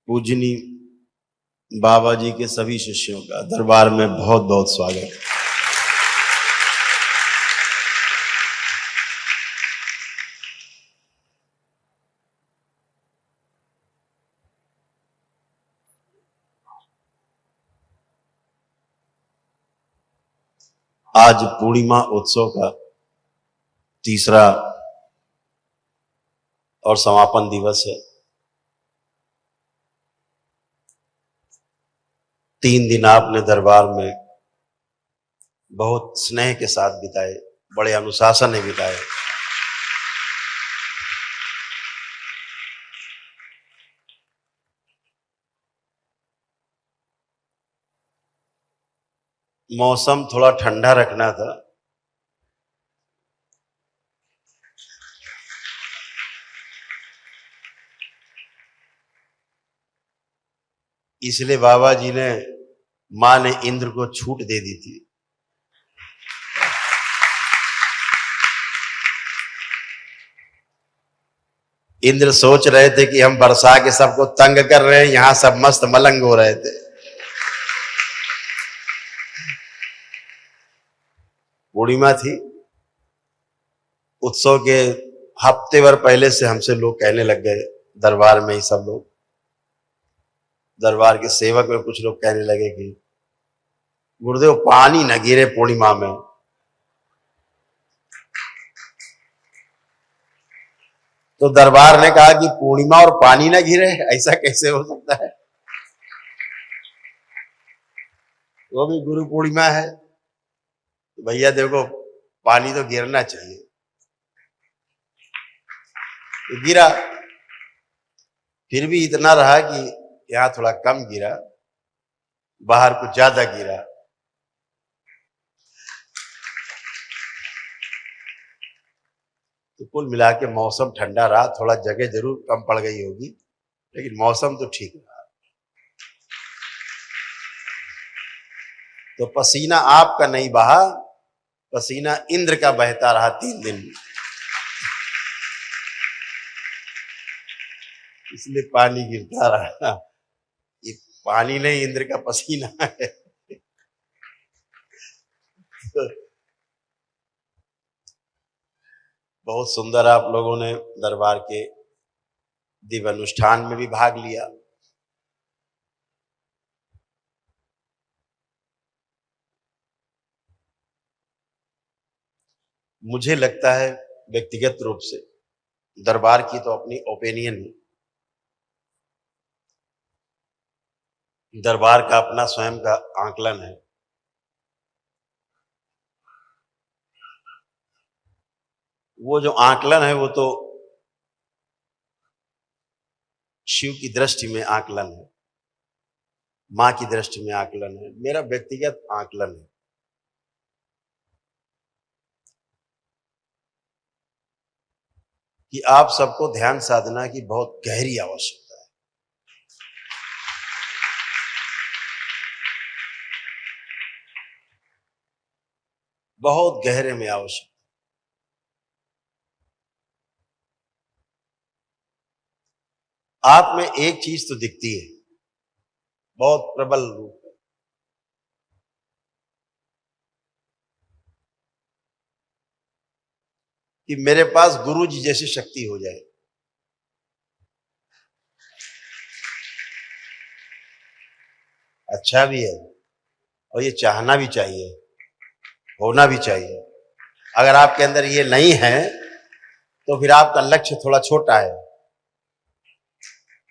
पूजनी बाबा जी के सभी शिष्यों का दरबार में बहुत बहुत स्वागत। आज पूर्णिमा उत्सव का तीसरा और समापन दिवस है। 3 दिन आपने दरबार में बहुत स्नेह के साथ बिताए, बड़े अनुशासन ने बिताए। मौसम थोड़ा ठंडा रखना था, इसलिए बाबा जी ने, मां ने इंद्र को छूट दे दी थी। इंद्र सोच रहे थे कि हम बरसा के सबको तंग कर रहे हैं, यहां सब मस्त मलंग हो रहे थे। पूर्णिमा थी, उत्सव के हफ्ते भर पहले से हमसे लोग कहने लग गए, दरबार में ही सब लोग, दरबार के सेवक में कुछ लोग कहने लगे कि गुरुदेव पानी न गिरे पूर्णिमा में। तो दरबार ने कहा कि पूर्णिमा और पानी न गिरे, ऐसा कैसे हो सकता है? वो भी गुरु पूर्णिमा है, तो भैया देखो पानी तो गिरना चाहिए। तो गिरा, फिर भी इतना रहा कि यहां थोड़ा कम गिरा, बाहर कुछ ज्यादा गिरा। तो कुल मिला के मौसम ठंडा रहा, थोड़ा जगह जरूर कम पड़ गई होगी, लेकिन मौसम तो ठीक रहा। तो पसीना आपका नहीं बहा, पसीना इंद्र का बहता रहा 3 दिन, इसलिए पानी गिरता रहा। ये पानी नहीं, इंद्र का पसीना है। बहुत सुंदर आप लोगों ने दरबार के दिव्य अनुष्ठान में भी भाग लिया। मुझे लगता है व्यक्तिगत रूप से, दरबार की तो अपनी ओपिनियन है, दरबार का अपना स्वयं का आकलन है। वो जो आकलन है वो तो शिव की दृष्टि में आकलन है, मां की दृष्टि में आकलन है, मेरा व्यक्तिगत आकलन है। कि आप सबको ध्यान साधना की बहुत गहरी आवश्यकता है। बहुत गहरे में आवश्यकता। आप में एक चीज तो दिखती है, बहुत प्रबल रूप है, कि मेरे पास गुरु जी जैसी शक्ति हो जाए। अच्छा भी है, और ये चाहना भी चाहिए, होना भी चाहिए। अगर आपके अंदर ये नहीं है तो फिर आपका लक्ष्य थोड़ा छोटा है।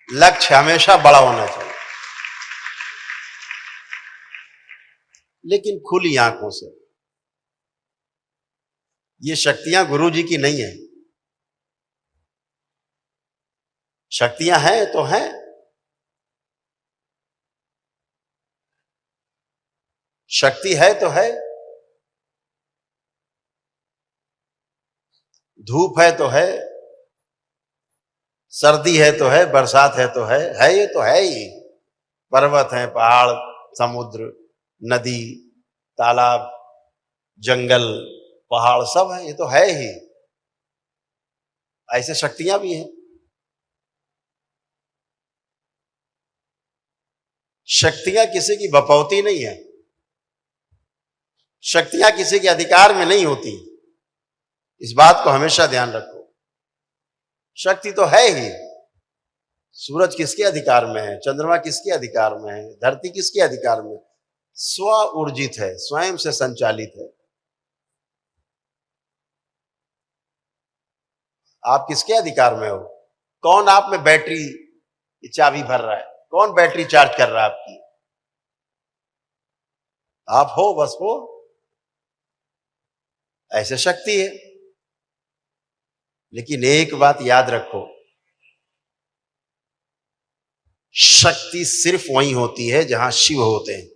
लक्ष्य हमेशा बड़ा होना चाहिए, लेकिन खुली आंखों से। ये शक्तियां गुरु जी की नहीं है, शक्तियां हैं तो हैं, शक्ति है तो है, धूप है तो है, सर्दी है तो है, बरसात है तो है ये तो है ही। पर्वत है, पहाड़, समुद्र, नदी, तालाब, जंगल, पहाड़ सब है, ये तो है ही। ऐसे शक्तियां भी हैं। शक्तियां किसी की बपौती नहीं है, शक्तियां किसी के अधिकार में नहीं होती। इस बात को हमेशा ध्यान रखो। शक्ति तो है ही, सूरज किसके अधिकार में है, चंद्रमा किसके अधिकार में है, धरती किसके अधिकार में, स्व ऊर्जित है, स्वयं से संचालित है। आप किसके अधिकार में हो? कौन आप में बैटरी की चाबी भर रहा है, कौन बैटरी चार्ज कर रहा है आपकी? आप हो, बस हो। ऐसे शक्ति है। लेकिन एक बात याद रखो, शक्ति सिर्फ वहीं होती है जहां शिव होते हैं।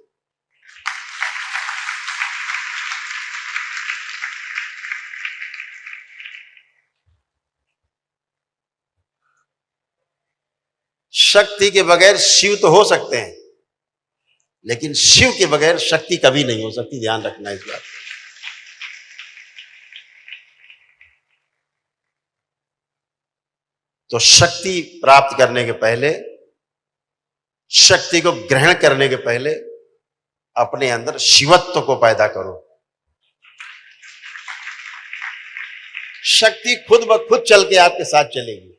शक्ति के बगैर शिव तो हो सकते हैं, लेकिन शिव के बगैर शक्ति कभी नहीं हो सकती। ध्यान रखना इस बात। तो शक्ति प्राप्त करने के पहले, शक्ति को ग्रहण करने के पहले अपने अंदर शिवत्व को पैदा करो। शक्ति खुद ब खुद चल के आपके साथ चलेगी।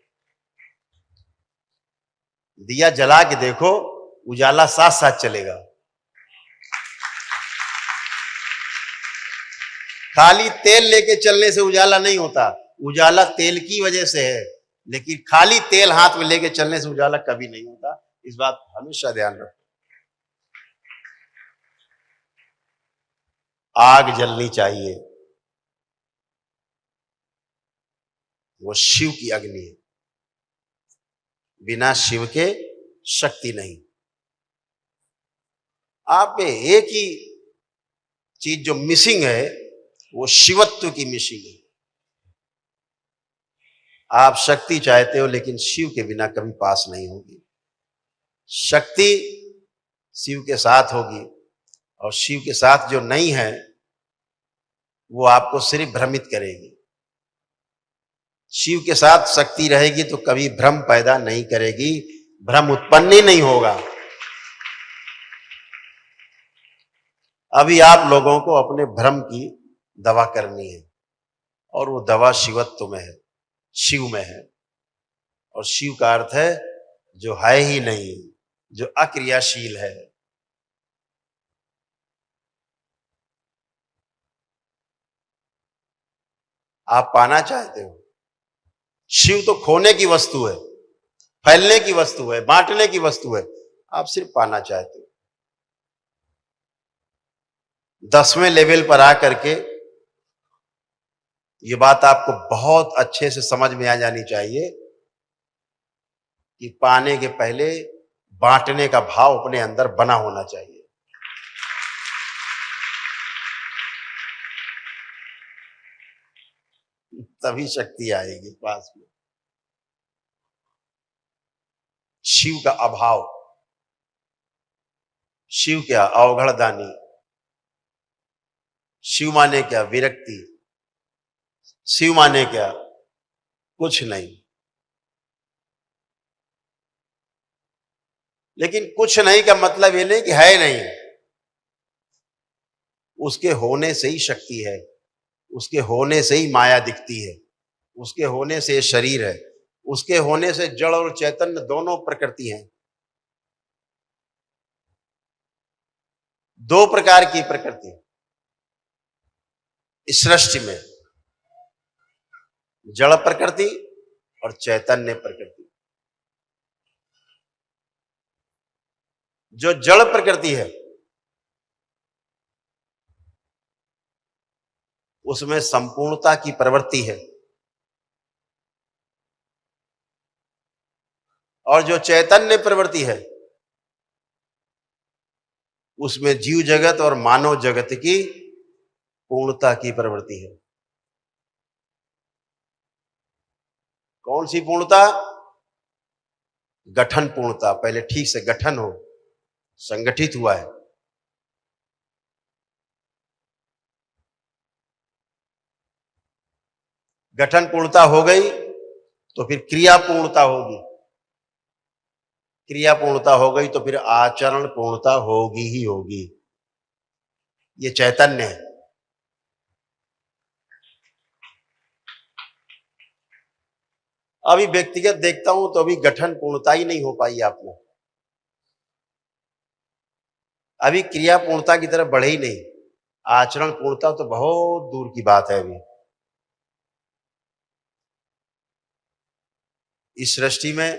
दिया जला के देखो, उजाला साथ साथ चलेगा। खाली तेल लेके चलने से उजाला नहीं होता, उजाला तेल की वजह से है, लेकिन खाली तेल हाथ में लेके चलने से उजाला कभी नहीं होता। इस बात हमेशा ध्यान रखो। आग जलनी चाहिए, वो शिव की अग्नि है। बिना शिव के शक्ति नहीं। आप में एक ही चीज जो मिसिंग है, वो शिवत्व की मिसिंग है। आप शक्ति चाहते हो, लेकिन शिव के बिना कभी पास नहीं होगी। शक्ति शिव के साथ होगी, और शिव के साथ जो नहीं है, वो आपको सिर्फ भ्रमित करेगी। शिव के साथ शक्ति रहेगी तो कभी भ्रम पैदा नहीं करेगी, भ्रम उत्पन्न ही नहीं होगा। अभी आप लोगों को अपने भ्रम की दवा करनी है, और वो दवा शिवत्व में है, शिव में है। और शिव का अर्थ है जो है ही नहीं, जो अक्रियाशील है। आप पाना चाहते हो, शिव तो खोने की वस्तु है, फैलने की वस्तु है, बांटने की वस्तु है। आप सिर्फ पाना चाहते हो। 10वें लेवल पर आकर के ये बात आपको बहुत अच्छे से समझ में आ जानी चाहिए कि पाने के पहले बांटने का भाव अपने अंदर बना होना चाहिए। तभी शक्ति आएगी पास में। शिव का अभाव, शिव क्या अवघड़दानी, शिव माने क्या विरक्ति, शिव माने क्या कुछ नहीं। लेकिन कुछ नहीं का मतलब ये नहीं कि है नहीं, उसके होने से ही शक्ति है, उसके होने से ही माया दिखती है, उसके होने से शरीर है, उसके होने से जड़ और चैतन्य दोनों प्रकृति हैं। दो प्रकार की प्रकृति इस सृष्टि में, जड़ प्रकृति और चैतन्य प्रकृति। जो जड़ प्रकृति है उसमें संपूर्णता की प्रवृत्ति है, और जो चैतन्य प्रवृत्ति है उसमें जीव जगत और मानव जगत की पूर्णता की प्रवृत्ति है। कौन सी पूर्णता? गठन पूर्णता। पहले ठीक से गठन हो, संगठित हुआ है। गठन पूर्णता हो गई तो फिर क्रिया पूर्णता होगी। क्रिया पूर्णता हो गई तो फिर आचरण पूर्णता होगी ही होगी। ये चैतन्य है। अभी व्यक्तिगत देखता हूं तो अभी गठन पूर्णता ही नहीं हो पाई आप में, अभी क्रिया पूर्णता की तरफ बढ़े ही नहीं। आचरण पूर्णता तो बहुत दूर की बात है। अभी इस सृष्टि में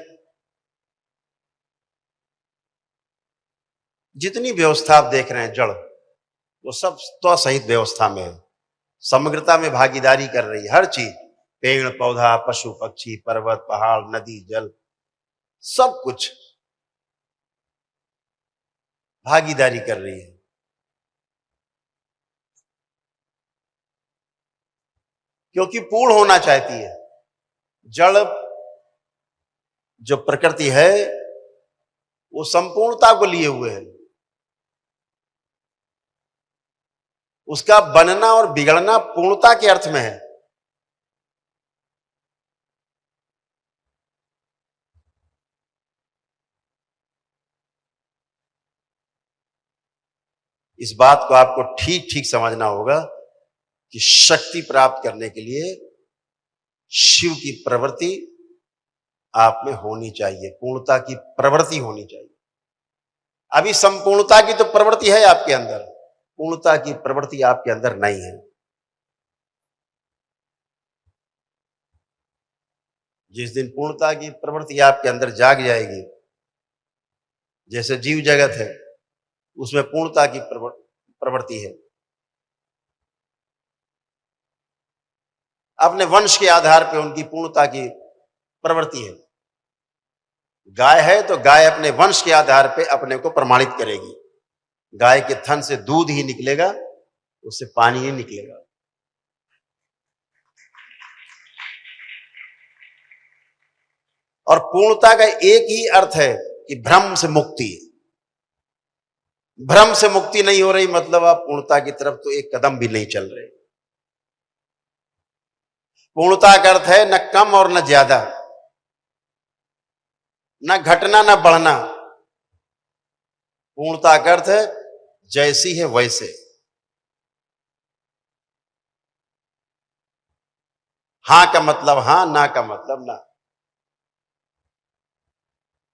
जितनी व्यवस्था आप देख रहे हैं जड़, वो सब तो सहित व्यवस्था में है, समग्रता में भागीदारी कर रही है। हर चीज, पेड़ पौधा, पशु पक्षी, पर्वत पहाड़, नदी जल, सब कुछ भागीदारी कर रही है। क्योंकि पूर्ण होना चाहती है। जड़ जो प्रकृति है वो संपूर्णता को लिए हुए है। उसका बनना और बिगड़ना पूर्णता के अर्थ में है। इस बात को आपको ठीक ठीक समझना होगा कि शक्ति प्राप्त करने के लिए शिव की प्रवृत्ति आप में होनी चाहिए, पूर्णता की प्रवृत्ति होनी चाहिए। अभी संपूर्णता की तो प्रवृत्ति है आपके अंदर, पूर्णता की प्रवृत्ति आपके अंदर नहीं है। जिस दिन पूर्णता की प्रवृत्ति आपके अंदर जाग जाएगी, जैसे जीव जगत है उसमें पूर्णता की प्रवृत्ति है, अपने वंश के आधार पर उनकी पूर्णता की प्रवृत्ति है। गाय है तो गाय अपने वंश के आधार पर अपने को प्रमाणित करेगी। गाय के थन से दूध ही निकलेगा, उससे पानी ही निकलेगा। और पूर्णता का एक ही अर्थ है कि भ्रम से मुक्ति। भ्रम से मुक्ति नहीं हो रही मतलब आप पूर्णता की तरफ तो एक कदम भी नहीं चल रहे। पूर्णता का अर्थ है न कम और न ज्यादा, न घटना न बढ़ना। पूर्णता का अर्थ है जैसी है वैसे। हां का मतलब हां, ना का मतलब ना।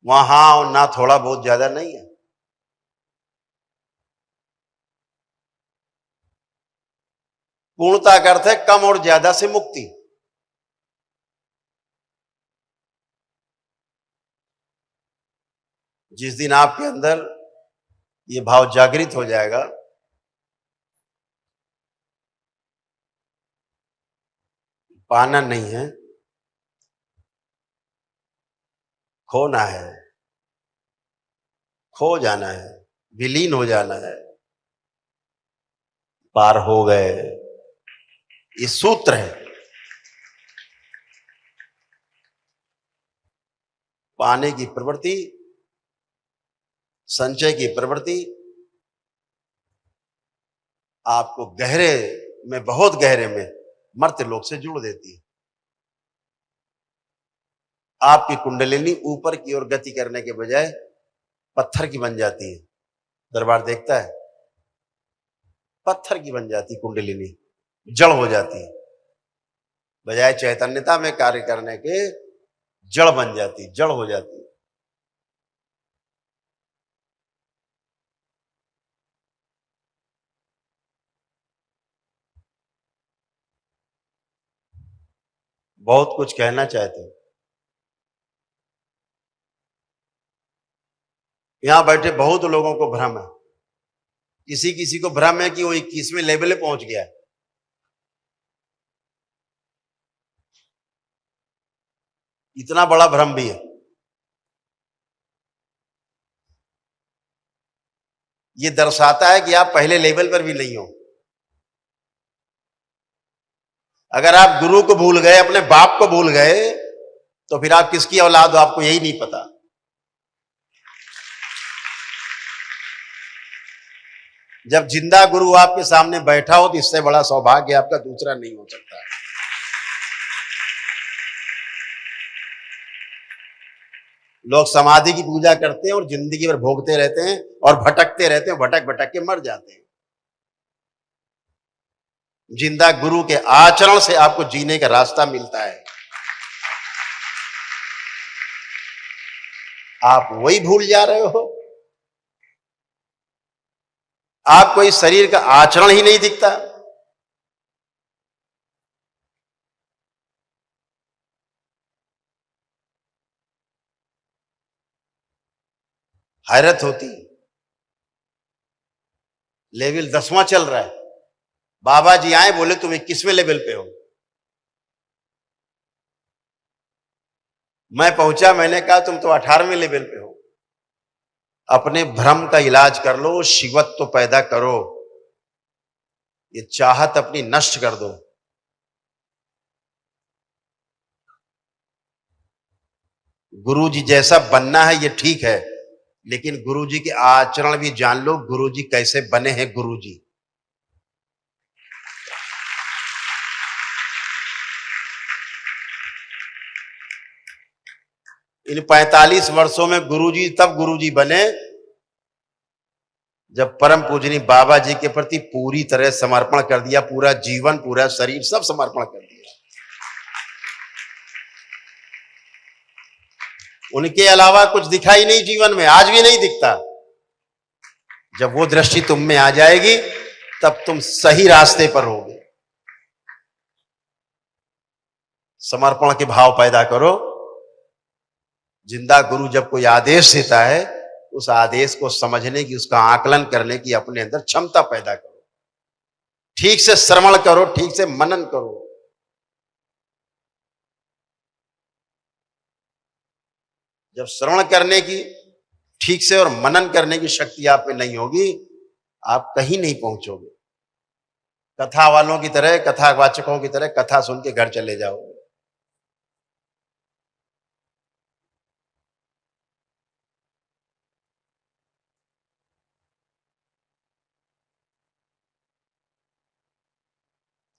वहां हां और ना थोड़ा बहुत ज्यादा नहीं है। पूर्णता का अर्थ है कम और ज्यादा से मुक्ति। जिस दिन आपके अंदर ये भाव जागृत हो जाएगा, पाना नहीं है, खोना है, खो जाना है, विलीन हो जाना है, पार हो गए। ये सूत्र है। पाने की प्रवृत्ति, संचय की प्रवृत्ति आपको गहरे में, बहुत गहरे में मर्त्य लोक से जोड़ देती है। आपकी कुंडलिनी ऊपर की ओर गति करने के बजाय पत्थर की बन जाती है। दरबार देखता है, पत्थर की बन जाती कुंडलिनी, जड़ हो जाती है। बजाय चैतन्यता में कार्य करने के जड़ बन जाती, जड़ हो जाती है। बहुत कुछ कहना चाहते हैं। यहां बैठे बहुत लोगों को भ्रम है। किसी किसी को भ्रम है कि वो 21वें लेवल पे पहुंच गया है। इतना बड़ा भ्रम भी है। ये दर्शाता है कि आप पहले लेवल पर भी नहीं हो। अगर आप गुरु को भूल गए, अपने बाप को भूल गए, तो फिर आप किसकी औलाद हो आपको यही नहीं पता। जब जिंदा गुरु आपके सामने बैठा हो तो इससे बड़ा सौभाग्य आपका दूसरा नहीं हो सकता। लोग समाधि की पूजा करते हैं और जिंदगी भर भोगते रहते हैं और भटकते रहते हैं, भटक भटक के मर जाते हैं। जिंदा गुरु के आचरण से आपको जीने का रास्ता मिलता है। आप वही भूल जा रहे हो। आपको इस शरीर का आचरण ही नहीं दिखता। हैरत होती। लेवल 10वां चल रहा है। बाबा जी आए, बोले तुम 21वें लेवल पे हो। मैं पहुंचा, मैंने कहा तुम तो 18वें लेवल पे हो। अपने भ्रम का इलाज कर लो, शिवत्व तो पैदा करो, ये चाहत अपनी नष्ट कर दो। गुरु जी जैसा बनना है ये ठीक है, लेकिन गुरु जी के आचरण भी जान लो, गुरु जी कैसे बने हैं। गुरु जी इन 45 वर्षों में गुरुजी तब गुरुजी बने जब परम पूजनी बाबा जी के प्रति पूरी तरह समर्पण कर दिया। पूरा जीवन, पूरा शरीर, सब समर्पण कर दिया। उनके अलावा कुछ दिखाई नहीं जीवन में, आज भी नहीं दिखता। जब वो दृष्टि तुम में आ जाएगी तब तुम सही रास्ते पर होगे। समर्पण के भाव पैदा करो। जिंदा गुरु जब कोई आदेश देता है, उस आदेश को समझने की, उसका आकलन करने की अपने अंदर क्षमता पैदा करो। ठीक से श्रवण करो, ठीक से मनन करो। जब श्रवण करने की ठीक से और मनन करने की शक्ति आप में नहीं होगी, आप कहीं नहीं पहुंचोगे। कथा वालों की तरह, कथावाचकों की तरह कथा सुन के घर चले जाओगे।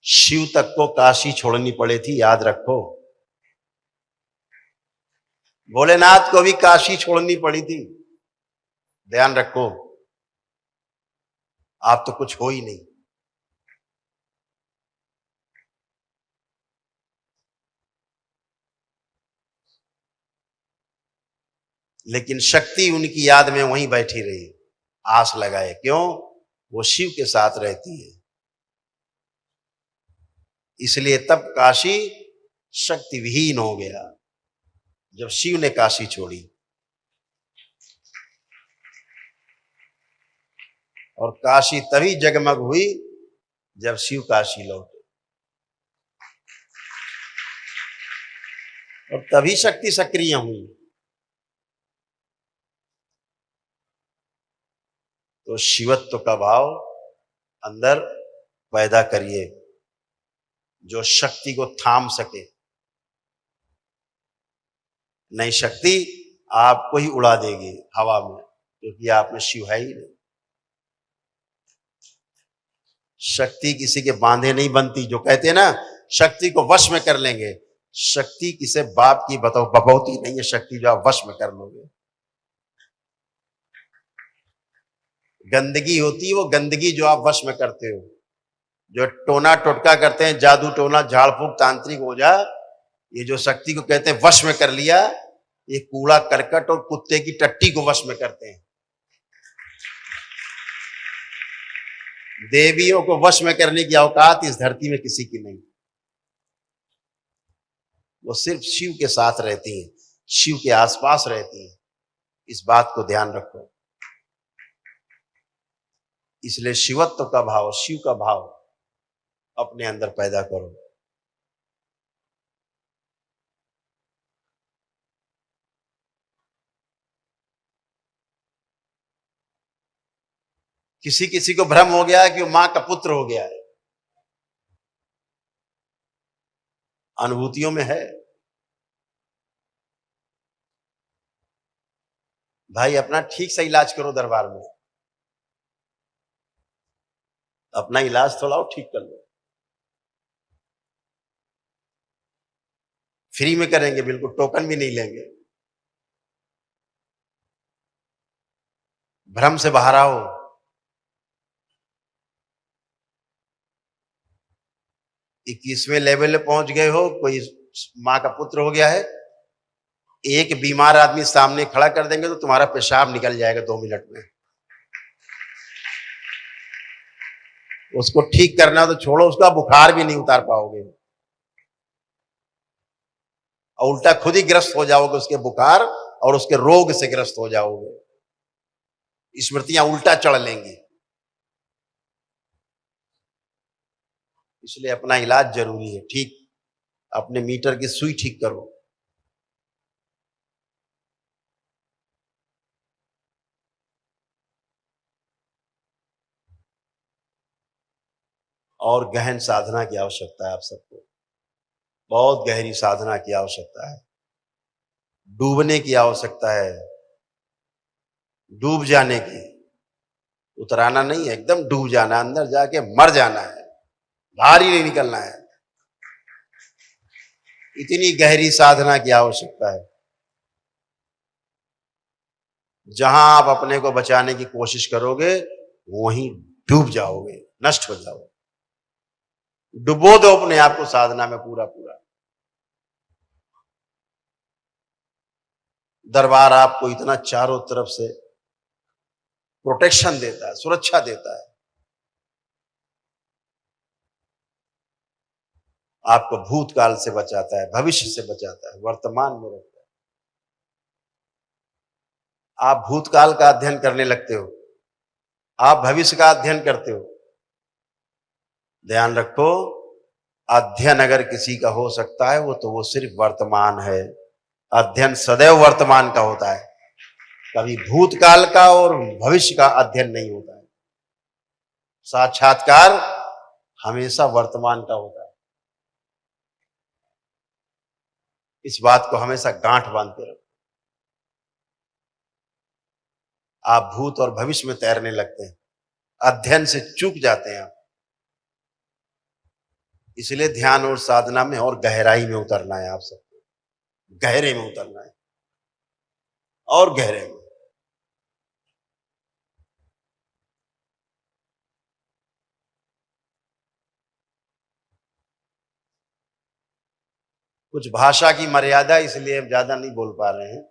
शिव तक को काशी छोड़नी पड़ी थी, याद रखो। भोलेनाथ को भी काशी छोड़नी पड़ी थी, ध्यान रखो। आप तो कुछ हो ही नहीं। लेकिन शक्ति उनकी याद में वहीं बैठी रही, आस लगाए। क्यों? वो शिव के साथ रहती है। इसलिए तब काशी शक्ति विहीन हो गया जब शिव ने काशी छोड़ी। और काशी तभी जगमग हुई जब शिव काशी लौटे, और तभी शक्ति सक्रिय हुई। तो शिवत्व का भाव अंदर पैदा करिए, जो शक्ति को थाम सके। नहीं, शक्ति आपको ही उड़ा देगी हवा में, क्योंकि आप में शिव है ही नहीं। शक्ति किसी के बांधे नहीं बनती। जो कहते हैं ना शक्ति को वश में कर लेंगे, शक्ति किसे बाप की बपौती नहीं है। शक्ति जो आप वश में कर लोगे, गंदगी होती है वो गंदगी जो आप वश में करते हो। जो टोना टोटका करते हैं, जादू टोना, झाड़ फूक, तांत्रिक ओझा, ये जो शक्ति को कहते हैं वश में कर लिया, ये कूड़ा करकट और कुत्ते की टट्टी को वश में करते हैं। देवियों को वश में करने की औकात इस धरती में किसी की नहीं। वो सिर्फ शिव के साथ रहती हैं, शिव के आसपास रहती हैं। इस बात को ध्यान रखो। इसलिए शिवत्व का भाव, शिव का भाव अपने अंदर पैदा करो। किसी किसी को भ्रम हो गया है कि वो मां का पुत्र हो गया है। अनुभूतियों में है। भाई अपना ठीक से इलाज करो दरबार में। अपना इलाज थोड़ा और ठीक कर लो। फ्री में करेंगे, बिल्कुल टोकन भी नहीं लेंगे। भ्रम से बाहर आओ। इक्कीसवें लेवल पे पहुंच गए हो, कोई माँ का पुत्र हो गया है, एक बीमार आदमी सामने खड़ा कर देंगे तो तुम्हारा पेशाब निकल जाएगा 2 मिनट में। उसको ठीक करना तो छोड़ो, उसका बुखार भी नहीं उतार पाओगे, और उल्टा खुद ही ग्रस्त हो जाओगे उसके बुखार और उसके रोग से ग्रस्त हो जाओगे। स्मृतियां उल्टा चढ़ लेंगी। इसलिए अपना इलाज जरूरी है। ठीक अपने मीटर की सुई ठीक करो। और गहन साधना की आवश्यकता है आप सबको, बहुत गहरी साधना की आवश्यकता है। डूबने की आवश्यकता है, डूब जाने की, उतराना नहीं है, एकदम डूब जाना, अंदर जाके मर जाना है, बाहर ही नहीं निकलना है। इतनी गहरी साधना की आवश्यकता है। जहां आप अपने को बचाने की कोशिश करोगे वहीं डूब जाओगे, नष्ट हो जाओगे। डुबो दो अपने आप को साधना में पूरा पूरा। दरबार आपको इतना चारों तरफ से प्रोटेक्शन देता है, सुरक्षा देता है, आपको भूतकाल से बचाता है, भविष्य से बचाता है, वर्तमान में रखता है। आप भूतकाल का अध्ययन करने लगते हो, आप भविष्य का अध्ययन करते हो। ध्यान रखो, अध्ययन अगर किसी का हो सकता है वो सिर्फ वर्तमान है। अध्ययन सदैव वर्तमान का होता है, कभी भूतकाल का और भविष्य का अध्ययन नहीं होता है। साक्षात्कार हमेशा वर्तमान का होता है। इस बात को हमेशा गांठ बांधते रहो। आप भूत और भविष्य में तैरने लगते हैं, अध्ययन से चूक जाते हैं आप। इसलिए ध्यान और साधना में और गहराई में उतरना है, आप सबको गहरे में उतरना है, और गहरे में। कुछ भाषा की मर्यादा, इसलिए हम ज्यादा नहीं बोल पा रहे हैं।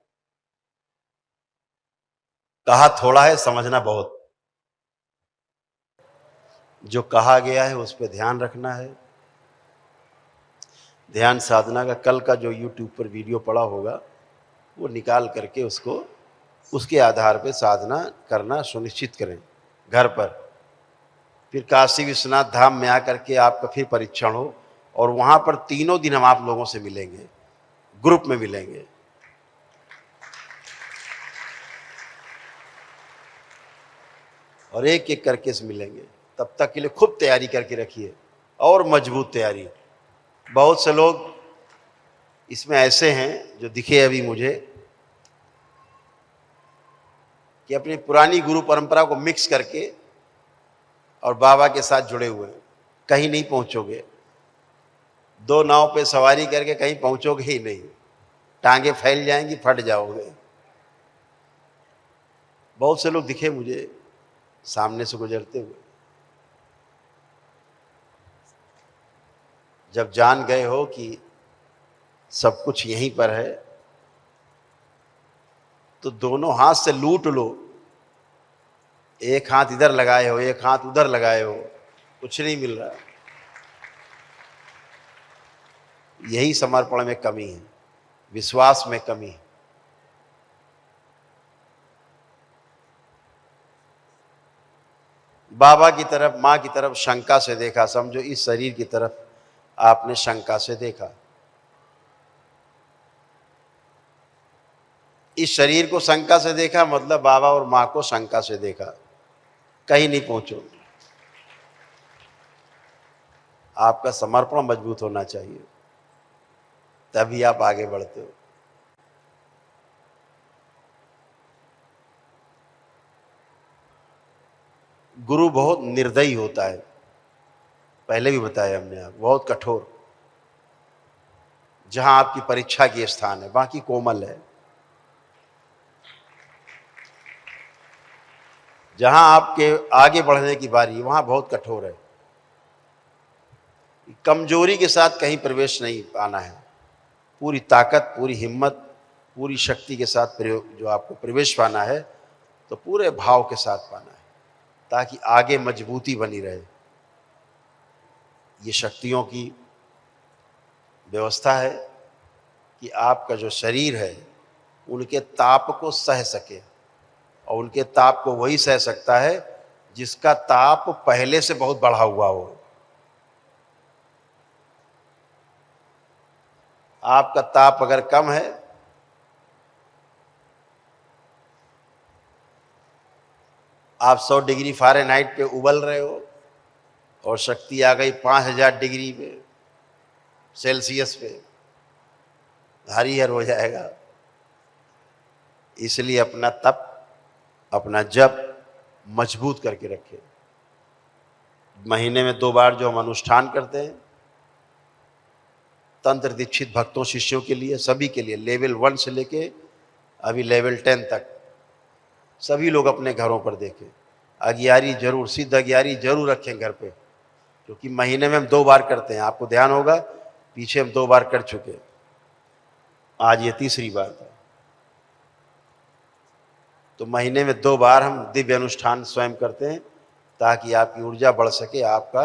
कहा थोड़ा है, समझना बहुत। जो कहा गया है उस पर ध्यान रखना है। ध्यान साधना का कल का जो YouTube पर वीडियो पड़ा होगा वो निकाल करके उसको, उसके आधार पर साधना करना सुनिश्चित करें घर पर। फिर काशी विश्वनाथ धाम में आकर के आपका फिर परीक्षण हो, और वहां पर 3 दिन हम आप लोगों से मिलेंगे, ग्रुप में मिलेंगे। और एक एक करके से मिलेंगे। तब तक के लिए खूब तैयारी करके रखिए, और मजबूत तैयारी। बहुत से लोग इसमें ऐसे हैं जो दिखे अभी मुझे, कि अपनी पुरानी गुरु परंपरा को मिक्स करके और बाबा के साथ जुड़े हुए हैं। कहीं नहीं पहुंचोगे, 2 नाव पे सवारी करके कहीं पहुंचोगे ही नहीं, टांगे फैल जाएंगी, फट जाओगे। बहुत से लोग दिखे मुझे सामने से गुजरते हुए। जब जान गए हो कि सब कुछ यहीं पर है, तो दोनों हाथ से लूट लो। एक हाथ इधर लगाए हो, एक हाथ उधर लगाए हो, कुछ नहीं मिल रहा। यही समर्पण में कमी है, विश्वास में कमी है। बाबा की तरफ, माँ की तरफ शंका से देखा, समझो इस शरीर की तरफ आपने शंका से देखा। इस शरीर को शंका से देखा, मतलब बाबा और माँ को शंका से देखा। कहीं नहीं पहुंचो। आपका समर्पण मजबूत होना चाहिए, तभी आप आगे बढ़ते हो। गुरु बहुत निर्दयी होता है, पहले भी बताया हमने, आप बहुत कठोर। जहां आपकी परीक्षा की स्थान है, बाकी कोमल है। जहां आपके आगे बढ़ने की बारी वहां बहुत कठोर है। कमजोरी के साथ कहीं प्रवेश नहीं पाना है, पूरी ताकत, पूरी हिम्मत, पूरी शक्ति के साथ प्रयोग जो आपको प्रवेश पाना है तो पूरे भाव के साथ पाना है, ताकि आगे मजबूती बनी रहे। ये शक्तियों की व्यवस्था है कि आपका जो शरीर है उनके ताप को सह सके, और उनके ताप को वही सह सकता है जिसका ताप पहले से बहुत बढ़ा हुआ हो। आपका ताप अगर कम है, आप 100 डिग्री फ़ारेनहाइट पे उबल रहे हो और शक्ति आ गई 5000 डिग्री पे सेल्सियस पे, हरिहर हो जाएगा। इसलिए अपना तप, अपना जप मजबूत करके रखें। महीने में 2 बार जो हम अनुष्ठान करते हैं, तंत्र दीक्षित भक्तों शिष्यों के लिए, सभी के लिए, लेवल 1 से लेके अभी लेवल 10 तक सभी लोग अपने घरों पर देखें। अगियारी जरूर, सिद्ध अगियारी जरूर रखें घर पे, क्योंकि महीने में हम 2 बार करते हैं। आपको ध्यान होगा पीछे हम 2 बार कर चुके, आज ये तीसरी बात है। तो महीने में 2 बार हम दिव्य अनुष्ठान स्वयं करते हैं, ताकि आपकी ऊर्जा बढ़ सके, आपका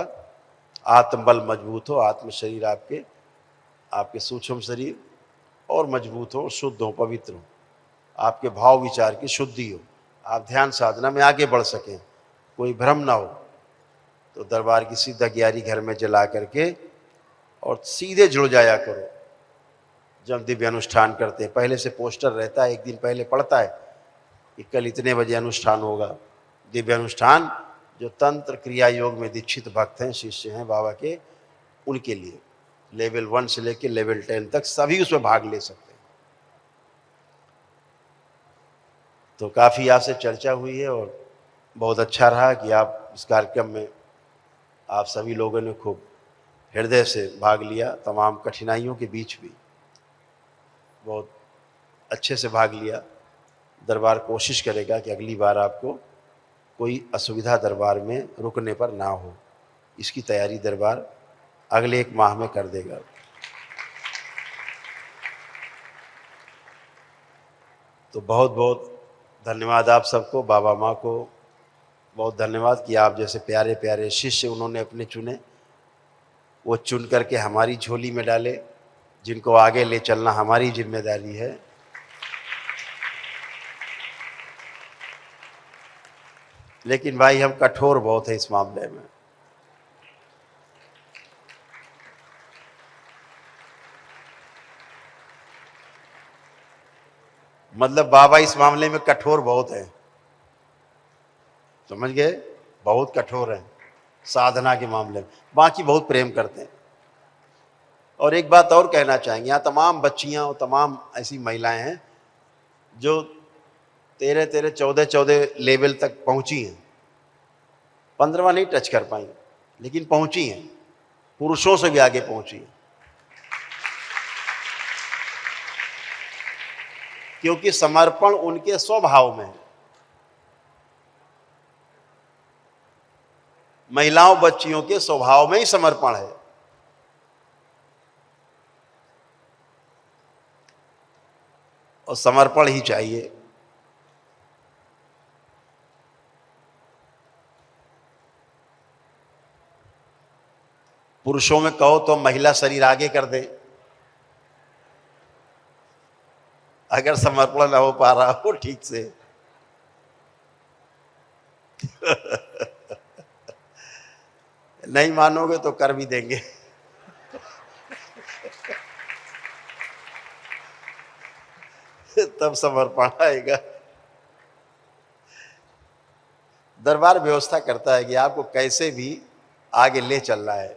आत्मबल मजबूत हो, आत्म शरीर आपके सूक्ष्म शरीर और मजबूत हो, शुद्ध हो, पवित्र हो, आपके भाव विचार की शुद्धि हो, आप ध्यान साधना में आगे बढ़ सकें, कोई भ्रम ना हो। तो दरबार की सिद्ध अगियारी घर में जला करके और सीधे जुड़ जाया करो। जब दिव्य अनुष्ठान करते हैं पहले से पोस्टर रहता है, एक दिन पहले पड़ता है कि कल इतने बजे अनुष्ठान होगा। दिव्य अनुष्ठान जो तंत्र क्रिया योग में दीक्षित भक्त हैं, शिष्य हैं बाबा के, उनके लिए लेवल 1 से लेकर लेवल 10 तक सभी उसमें भाग ले सकते हैं। तो काफ़ी आपसे चर्चा हुई है और बहुत अच्छा रहा कि आप इस कार्यक्रम में आप सभी लोगों ने खूब हृदय से भाग लिया, तमाम कठिनाइयों के बीच भी बहुत अच्छे से भाग लिया। दरबार कोशिश करेगा कि अगली बार आपको कोई असुविधा दरबार में रुकने पर ना हो, इसकी तैयारी दरबार अगले 1 माह में कर देगा। तो बहुत बहुत धन्यवाद आप सबको, बाबा माँ को बहुत धन्यवाद कि आप जैसे प्यारे प्यारे शिष्य उन्होंने अपने चुने, वो चुन करके हमारी झोली में डाले, जिनको आगे ले चलना हमारी जिम्मेदारी है। लेकिन भाई हम कठोर बहुत है इस मामले में। मतलब बाबा इस मामले में कठोर बहुत है, समझ गए, बहुत कठोर है साधना के मामले में, बाकी बहुत प्रेम करते हैं। और एक बात और कहना चाहेंगे, यहाँ तमाम बच्चियाँ और तमाम ऐसी महिलाएं हैं जो 13-13, 14-14 लेवल तक पहुंची हैं, 15वां नहीं टच कर पाई, लेकिन पहुंची हैं, पुरुषों से भी आगे पहुंची हैं, क्योंकि समर्पण उनके स्वभाव में है। महिलाओं बच्चियों के स्वभाव में ही समर्पण है। और समर्पण ही चाहिए। पुरुषों में कहो तो महिला शरीर आगे कर दे, अगर समर्पण ना हो पा रहा हो ठीक से। नहीं मानोगे तो कर भी देंगे। तब समर्पण आएगा। दरबार व्यवस्था करता है कि आपको कैसे भी आगे ले चलना है।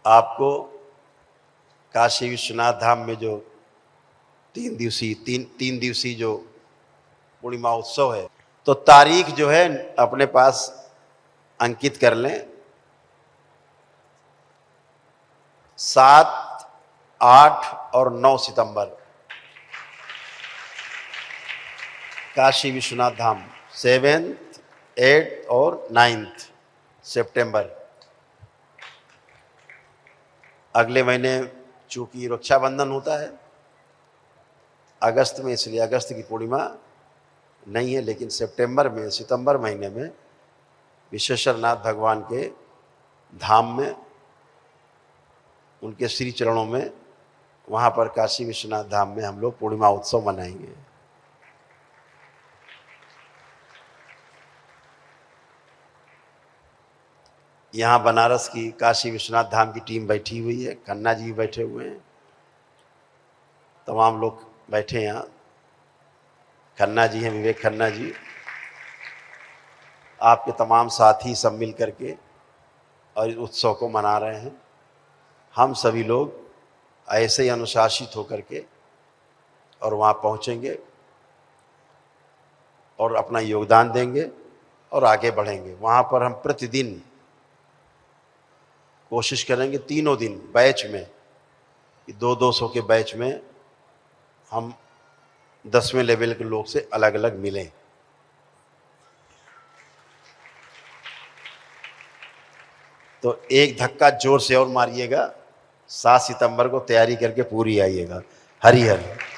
आपको काशी विश्वनाथ धाम में जो 3 दिवसीय जो पूर्णिमा उत्सव है, तो तारीख जो है अपने पास अंकित कर लें। 7, 8 और 9 सितंबर काशी विश्वनाथ धाम 7th, 8th और 9th सितंबर। अगले महीने चूंकि रक्षाबंधन होता है अगस्त में, इसलिए अगस्त की पूर्णिमा नहीं है, लेकिन सितंबर महीने में विश्वेश्वरनाथ भगवान के धाम में, उनके श्री चरणों में, वहाँ पर काशी विश्वनाथ धाम में हम लोग पूर्णिमा उत्सव मनाएंगे। यहाँ बनारस की काशी विश्वनाथ धाम की टीम बैठी हुई है, खन्ना जी बैठे हुए हैं, तमाम लोग बैठे हैं यहाँ। खन्ना जी हैं, विवेक खन्ना जी, आपके तमाम साथी सब मिल करके और इस उत्सव को मना रहे हैं। हम सभी लोग ऐसे ही अनुशासित होकर के और वहाँ पहुँचेंगे और अपना योगदान देंगे और आगे बढ़ेंगे। वहाँ पर हम प्रतिदिन कोशिश करेंगे 3 दिन बैच में, 200 के बैच में हम 10वें लेवल के लोग से अलग अलग मिलें। तो एक धक्का जोर से और मारिएगा, 7 सितंबर को तैयारी करके पूरी आइएगा। हरि हरि।